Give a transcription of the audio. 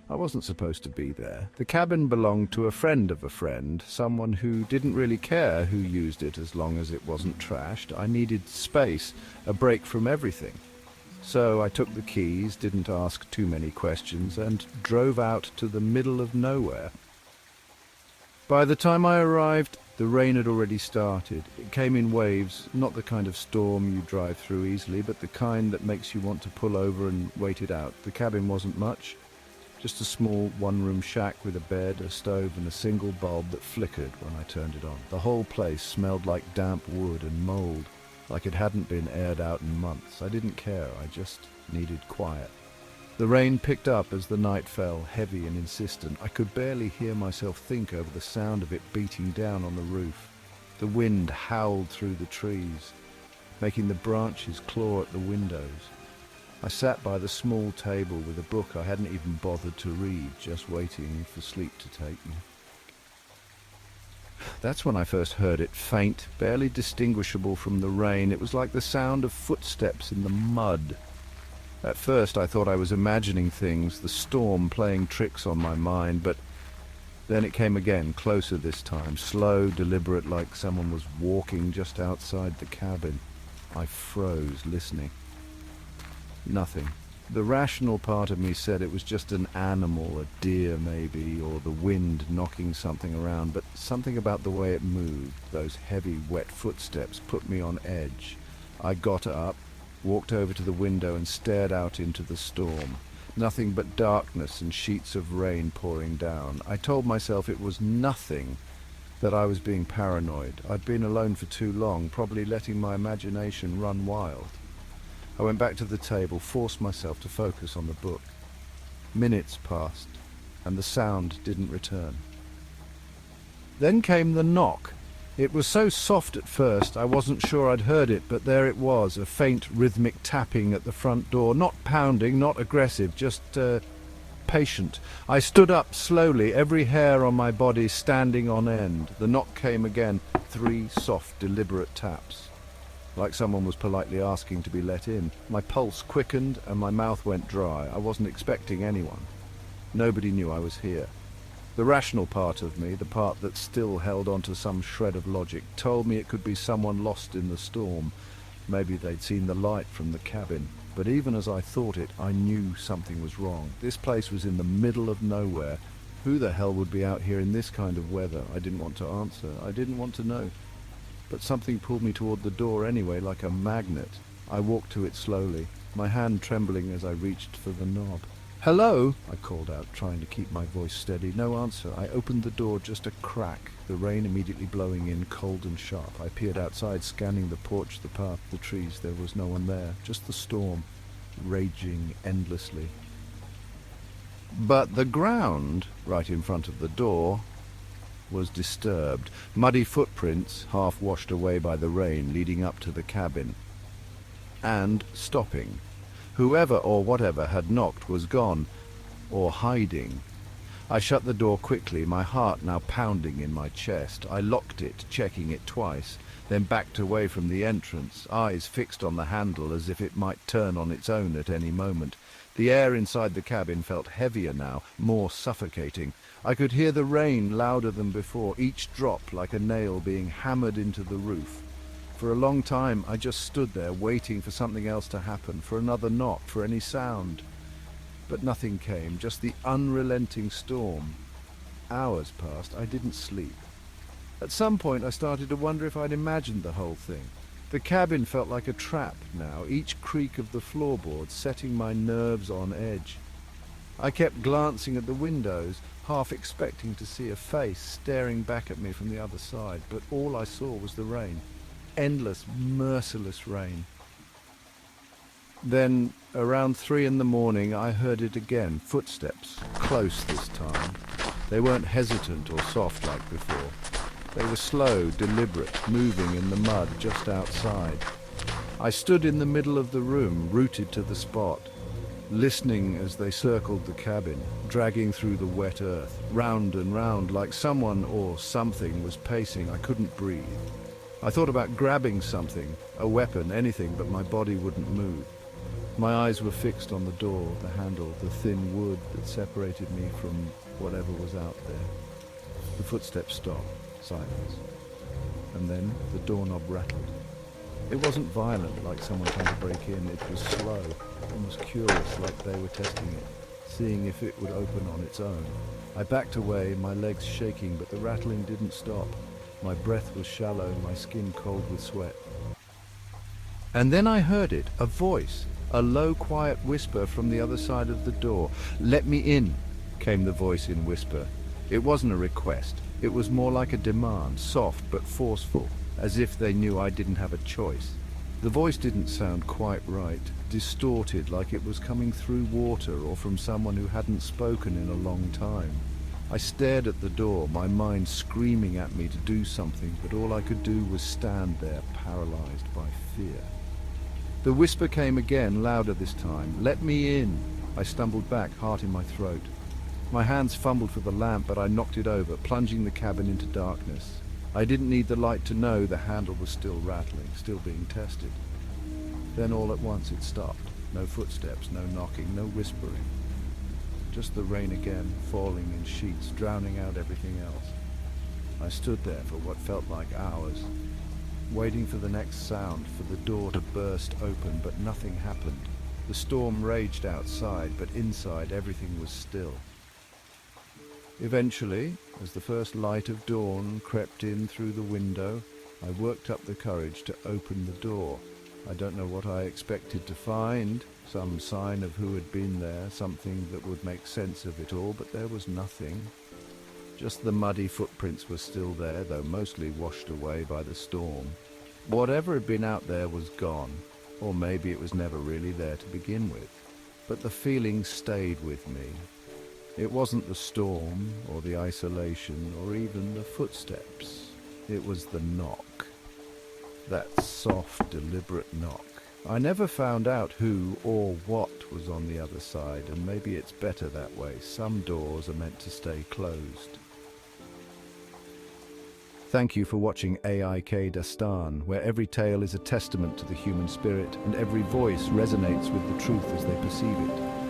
I wasn't supposed to be there. The cabin belonged to a friend of a friend, someone who didn't really care who used it as long as it wasn't trashed. I needed space, a break from everything. So I took the keys, didn't ask too many questions, and drove out to the middle of nowhere. By the time I arrived, the rain had already started. It came in waves, not the kind of storm you drive through easily, but the kind that makes you want to pull over and wait it out. The cabin wasn't much, just a small one-room shack with a bed, a stove, and a single bulb that flickered when I turned it on. The whole place smelled like damp wood and mold, like it hadn't been aired out in months. I didn't care, I just needed quiet. The rain picked up as the night fell, heavy and insistent. I could barely hear myself think over the sound of it beating down on the roof. The wind howled through the trees, making the branches claw at the windows. I sat by the small table with a book I hadn't even bothered to read, just waiting for sleep to take me. That's when I first heard it, faint, barely distinguishable from the rain. It was like the sound of footsteps in the mud. At first I thought I was imagining things, the storm playing tricks on my mind, but then it came again, closer this time, slow, deliberate, like someone was walking just outside the cabin. I froze, listening. Nothing. The rational part of me said it was just an animal, a deer maybe, or the wind knocking something around, but something about the way it moved, those heavy, wet footsteps, put me on edge. I got up, walked over to the window and stared out into the storm. Nothing but darkness and sheets of rain pouring down. I told myself it was nothing, that I was being paranoid. I'd been alone for too long, probably letting my imagination run wild. I went back to the table, forced myself to focus on the book. Minutes passed, and the sound didn't return. Then came the knock. It was so soft at first, I wasn't sure I'd heard it, but there it was, a faint rhythmic tapping at the front door. Not pounding, not aggressive, just patient. I stood up slowly, every hair on my body standing on end. The knock came again, 3 soft, deliberate taps, like someone was politely asking to be let in. My pulse quickened and my mouth went dry. I wasn't expecting anyone. Nobody knew I was here. The rational part of me, the part that still held on to some shred of logic, told me it could be someone lost in the storm. Maybe they'd seen the light from the cabin. But even as I thought it, I knew something was wrong. This place was in the middle of nowhere. Who the hell would be out here in this kind of weather? I didn't want to answer. I didn't want to know. But something pulled me toward the door anyway, like a magnet. I walked to it slowly, my hand trembling as I reached for the knob. "Hello," I called out, trying to keep my voice steady. No answer. I opened the door just a crack, the rain immediately blowing in, cold and sharp. I peered outside, scanning the porch, the path, the trees. There was no one there, just the storm, raging endlessly. But the ground, right in front of the door, was disturbed. Muddy footprints, half washed away by the rain, leading up to the cabin. And stopping. Whoever or whatever had knocked was gone, or hiding. I shut the door quickly, my heart now pounding in my chest. I locked it, checking it twice, then backed away from the entrance, eyes fixed on the handle as if it might turn on its own at any moment. The air inside the cabin felt heavier now, more suffocating. I could hear the rain louder than before, each drop like a nail being hammered into the roof. For a long time I just stood there waiting for something else to happen, for another knock, for any sound. But nothing came, just the unrelenting storm. Hours passed, I didn't sleep. At some point I started to wonder if I'd imagined the whole thing. The cabin felt like a trap now, each creak of the floorboards setting my nerves on edge. I kept glancing at the windows, half expecting to see a face staring back at me from the other side, but all I saw was the rain. Endless, merciless rain. Then, around 3 in the morning, I heard it again, footsteps, close this time. They weren't hesitant or soft like before. They were slow, deliberate, moving in the mud just outside. I stood in the middle of the room, rooted to the spot, listening as they circled the cabin, dragging through the wet earth, round and round, like someone or something was pacing. I couldn't breathe. I thought about grabbing something, a weapon, anything, but my body wouldn't move. My eyes were fixed on the door, the handle, the thin wood that separated me from whatever was out there. The footsteps stopped, silence. And then the doorknob rattled. It wasn't violent, like someone trying to break in. It was slow, almost curious, like they were testing it, seeing if it would open on its own. I backed away, my legs shaking, but the rattling didn't stop. My breath was shallow, my skin cold with sweat. And then I heard it, a voice, a low, quiet whisper from the other side of the door. "Let me in," came the voice in whisper. It wasn't a request. It was more like a demand, soft but forceful, as if they knew I didn't have a choice. The voice didn't sound quite right, distorted, like it was coming through water or from someone who hadn't spoken in a long time. I stared at the door, my mind screaming at me to do something, but all I could do was stand there, paralyzed by fear. The whisper came again, louder this time. "Let me in." I stumbled back, heart in my throat. My hands fumbled for the lamp, but I knocked it over, plunging the cabin into darkness. I didn't need the light to know the handle was still rattling, still being tested. Then all at once it stopped. No footsteps, no knocking, no whispering. Just the rain again, falling in sheets, drowning out everything else. I stood there for what felt like hours, waiting for the next sound, for the door to burst open, but nothing happened. The storm raged outside, but inside everything was still. Eventually, as the first light of dawn crept in through the window, I worked up the courage to open the door. I don't know what I expected to find, some sign of who had been there, something that would make sense of it all, but there was nothing. Just the muddy footprints were still there, though mostly washed away by the storm. Whatever had been out there was gone, or maybe it was never really there to begin with. But the feeling stayed with me. It wasn't the storm, or the isolation, or even the footsteps. It was the knock. That soft, deliberate knock. I never found out who or what was on the other side, and maybe it's better that way. Some doors are meant to stay closed. Thank you for watching aikdastaan, where every tale is a testament to the human spirit, and every voice resonates with the truth as they perceive it.